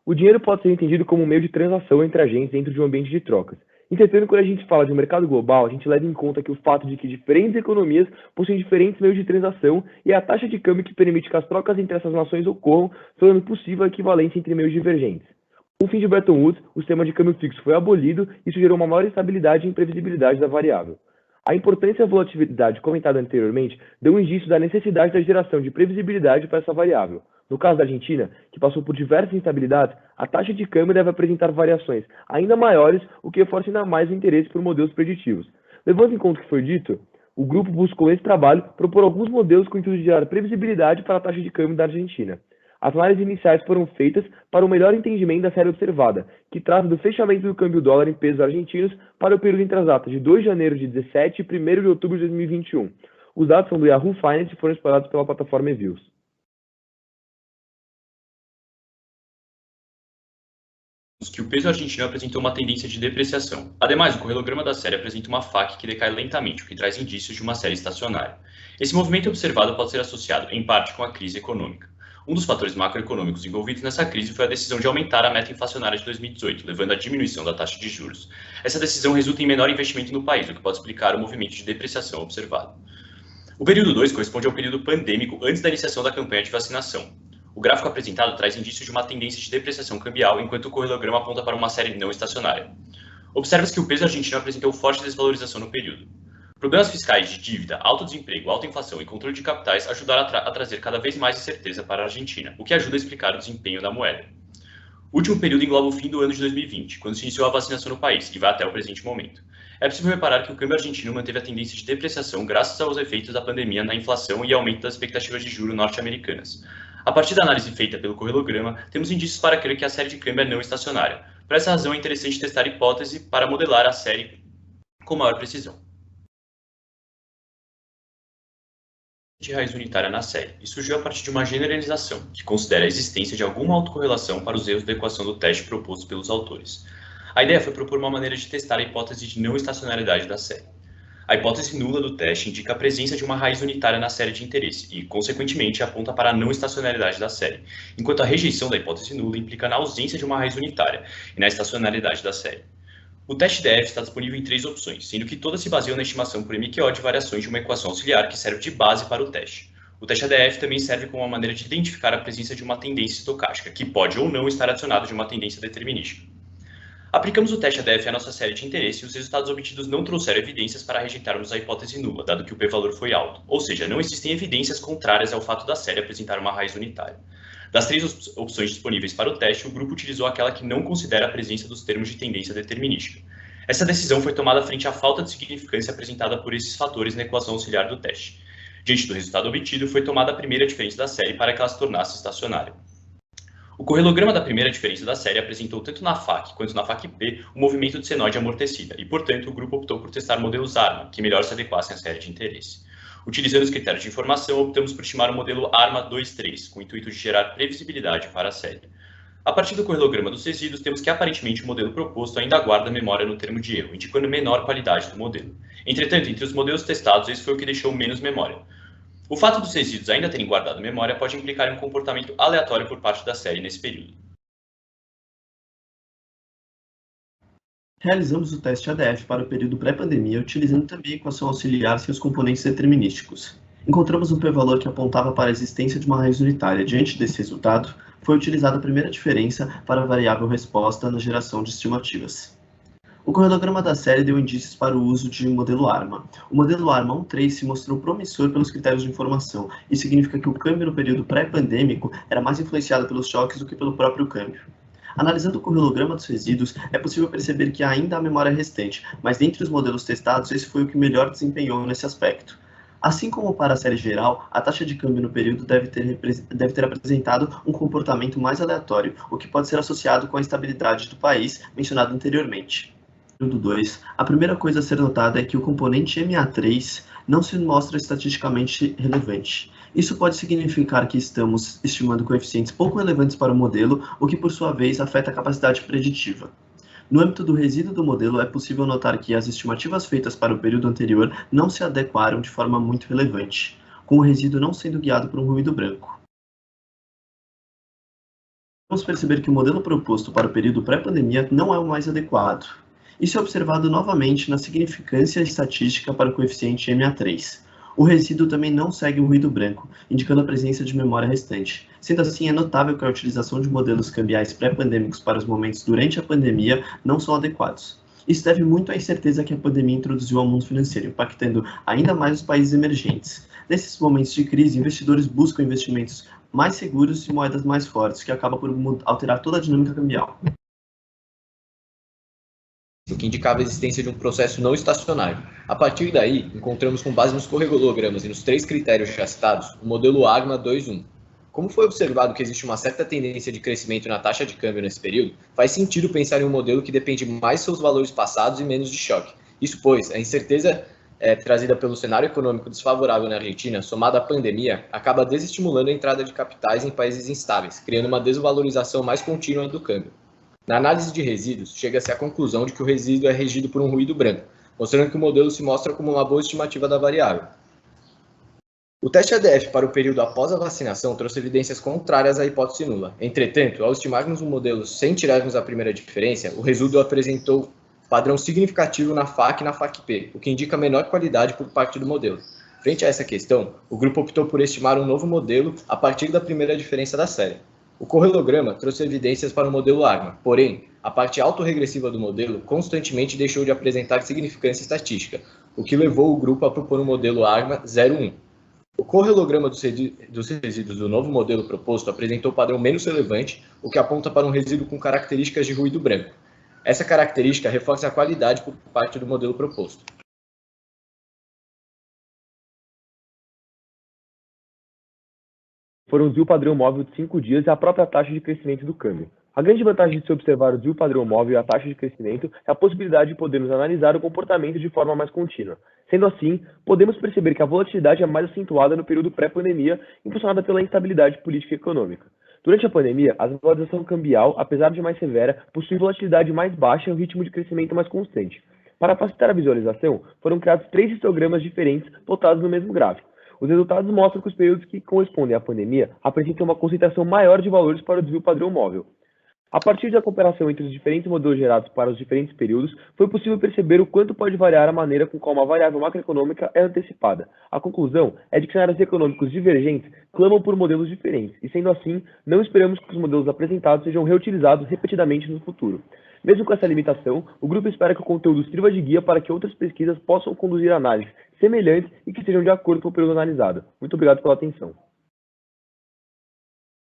O dinheiro pode ser entendido como um meio de transação entre agentes dentro de um ambiente de trocas. Entretanto, quando a gente fala de um mercado global, a gente leva em conta que o fato de que diferentes economias possuem diferentes meios de transação e a taxa de câmbio que permite que as trocas entre essas nações ocorram, tornando possível a equivalência entre meios divergentes. Com o fim de Bretton Woods, o sistema de câmbio fixo foi abolido e isso gerou uma maior estabilidade e imprevisibilidade da variável. A importância e a volatilidade comentada anteriormente dão indício da necessidade da geração de previsibilidade para essa variável. No caso da Argentina, que passou por diversas instabilidades, a taxa de câmbio deve apresentar variações ainda maiores, o que reforça ainda mais o interesse por modelos preditivos. Levando em conta o que foi dito, o grupo buscou nesse trabalho propor alguns modelos com o intuito de gerar previsibilidade para a taxa de câmbio da Argentina. As análises iniciais foram feitas para o melhor entendimento da série observada, que trata do fechamento do câmbio dólar em pesos argentinos para o período entre as datas de 2 de janeiro de 17 e 1º de outubro de 2021. Os dados são do Yahoo Finance e foram explorados pela plataforma Eviews. Que o peso argentino apresentou uma tendência de depreciação. Ademais, o correlograma da série apresenta uma FAQ que decai lentamente, o que traz indícios de uma série estacionária. Esse movimento observado pode ser associado, em parte, com a crise econômica. Um dos fatores macroeconômicos envolvidos nessa crise foi a decisão de aumentar a meta inflacionária de 2018, levando à diminuição da taxa de juros. Essa decisão resulta em menor investimento no país, o que pode explicar o movimento de depreciação observado. O período 2 corresponde ao período pandêmico antes da iniciação da campanha de vacinação. O gráfico apresentado traz indícios de uma tendência de depreciação cambial, enquanto o correlograma aponta para uma série não estacionária. Observa-se que o peso argentino apresentou forte desvalorização no período. Problemas fiscais de dívida, alto desemprego, alta inflação e controle de capitais ajudaram a trazer cada vez mais incerteza para a Argentina, o que ajuda a explicar o desempenho da moeda. O último período engloba o fim do ano de 2020, quando se iniciou a vacinação no país, e vai até o presente momento. É possível reparar que o câmbio argentino manteve a tendência de depreciação graças aos efeitos da pandemia na inflação e aumento das expectativas de juros norte-americanas. A partir da análise feita pelo correlograma, temos indícios para crer que a série de câmbio é não estacionária. Por essa razão, é interessante testar a hipótese para modelar a série com maior precisão. De raiz unitária na série, e surgiu a partir de uma generalização, que considera a existência de alguma autocorrelação para os erros da equação do teste proposto pelos autores. A ideia foi propor uma maneira de testar a hipótese de não estacionalidade da série. A hipótese nula do teste indica a presença de uma raiz unitária na série de interesse e, consequentemente, aponta para a não estacionalidade da série, enquanto a rejeição da hipótese nula implica na ausência de uma raiz unitária e na estacionalidade da série. O teste DF está disponível em 3 opções, sendo que todas se baseiam na estimação por MQO de variações de uma equação auxiliar que serve de base para o teste. O teste ADF também serve como uma maneira de identificar a presença de uma tendência estocástica, que pode ou não estar adicionada de uma tendência determinística. Aplicamos o teste ADF à nossa série de interesse e os resultados obtidos não trouxeram evidências para rejeitarmos a hipótese nula, dado que o p-valor foi alto, ou seja, não existem evidências contrárias ao fato da série apresentar uma raiz unitária. Das 3 opções disponíveis para o teste, o grupo utilizou aquela que não considera a presença dos termos de tendência determinística. Essa decisão foi tomada frente à falta de significância apresentada por esses fatores na equação auxiliar do teste. Diante do resultado obtido, foi tomada a primeira diferença da série para que ela se tornasse estacionária. O correlograma da primeira diferença da série apresentou tanto na FAQ quanto na FAQ-P o movimento de senoide amortecida, e, portanto, o grupo optou por testar modelos ARMA, que melhor se adequassem à série de interesse. Utilizando os critérios de informação, optamos por estimar o modelo ARMA 2.3, com o intuito de gerar previsibilidade para a série. A partir do correlograma dos resíduos, temos que aparentemente o modelo proposto ainda guarda memória no termo de erro, indicando menor qualidade do modelo. Entretanto, entre os modelos testados, esse foi o que deixou menos memória. O fato dos resíduos ainda terem guardado memória pode implicar em um comportamento aleatório por parte da série nesse período. Realizamos o teste ADF para o período pré-pandemia, utilizando também a equação auxiliar sem os componentes determinísticos. Encontramos um p-valor que apontava para a existência de uma raiz unitária. Diante desse resultado, foi utilizada a primeira diferença para a variável resposta na geração de estimativas. O correlograma da série deu indícios para o uso de um modelo ARMA. O modelo ARMA 1.3 se mostrou promissor pelos critérios de informação, e significa que o câmbio no período pré-pandêmico era mais influenciado pelos choques do que pelo próprio câmbio. Analisando o correlograma dos resíduos, é possível perceber que ainda há memória restante, mas dentre os modelos testados, esse foi o que melhor desempenhou nesse aspecto. Assim como para a série geral, a taxa de câmbio no período deve ter apresentado um comportamento mais aleatório, o que pode ser associado com a instabilidade do país mencionado anteriormente. No período 2, a primeira coisa a ser notada é que o componente MA3 não se mostra estatisticamente relevante. Isso pode significar que estamos estimando coeficientes pouco relevantes para o modelo, o que por sua vez afeta a capacidade preditiva. No âmbito do resíduo do modelo, é possível notar que as estimativas feitas para o período anterior não se adequaram de forma muito relevante, com o resíduo não sendo guiado por um ruído branco. Vamos perceber que o modelo proposto para o período pré-pandemia não é o mais adequado. Isso é observado novamente na significância estatística para o coeficiente MA3. O resíduo também não segue o ruído branco, indicando a presença de memória restante. Sendo assim, é notável que a utilização de modelos cambiais pré-pandêmicos para os momentos durante a pandemia não são adequados. Isso deve muito à incerteza que a pandemia introduziu ao mundo financeiro, impactando ainda mais os países emergentes. Nesses momentos de crise, investidores buscam investimentos mais seguros e moedas mais fortes, que acaba por alterar toda a dinâmica cambial. O que indicava a existência de um processo não estacionário. A partir daí, encontramos com base nos correlogramas e nos 3 critérios já citados, o modelo AGMA 2.1. Como foi observado que existe uma certa tendência de crescimento na taxa de câmbio nesse período, faz sentido pensar em um modelo que depende mais dos seus valores passados e menos de choque. Isso pois, a incerteza trazida pelo cenário econômico desfavorável na Argentina, somada à pandemia, acaba desestimulando a entrada de capitais em países instáveis, criando uma desvalorização mais contínua do câmbio. Na análise de resíduos, chega-se à conclusão de que o resíduo é regido por um ruído branco, mostrando que o modelo se mostra como uma boa estimativa da variável. O teste ADF para o período após a vacinação trouxe evidências contrárias à hipótese nula. Entretanto, ao estimarmos o modelo sem tirarmos a primeira diferença, o resíduo apresentou padrão significativo na FAQ e na FAQ-P, o que indica menor qualidade por parte do modelo. Frente a essa questão, o grupo optou por estimar um novo modelo a partir da primeira diferença da série. O correlograma trouxe evidências para o modelo AGMA, porém, a parte autorregressiva do modelo constantemente deixou de apresentar significância estatística, o que levou o grupo a propor um modelo AGMA 0.1. O correlograma dos resíduos do novo modelo proposto apresentou padrão menos relevante, o que aponta para um resíduo com características de ruído branco. Essa característica reforça a qualidade por parte do modelo proposto. Foram o desvio padrão móvel de 5 dias e a própria taxa de crescimento do câmbio. A grande vantagem de se observar o desvio padrão móvel e a taxa de crescimento é a possibilidade de podermos analisar o comportamento de forma mais contínua. Sendo assim, podemos perceber que a volatilidade é mais acentuada no período pré-pandemia, impulsionada pela instabilidade política e econômica. Durante a pandemia, a desvalorização cambial, apesar de mais severa, possui volatilidade mais baixa e um ritmo de crescimento mais constante. Para facilitar a visualização, foram criados 3 histogramas diferentes plotados no mesmo gráfico. Os resultados mostram que os períodos que correspondem à pandemia apresentam uma concentração maior de valores para o desvio padrão móvel. A partir da comparação entre os diferentes modelos gerados para os diferentes períodos, foi possível perceber o quanto pode variar a maneira com qual uma variável macroeconômica é antecipada. A conclusão é de que cenários econômicos divergentes clamam por modelos diferentes, e sendo assim, não esperamos que os modelos apresentados sejam reutilizados repetidamente no futuro. Mesmo com essa limitação, o grupo espera que o conteúdo sirva de guia para que outras pesquisas possam conduzir análises semelhantes e que estejam de acordo com o período analisado. Muito obrigado pela atenção.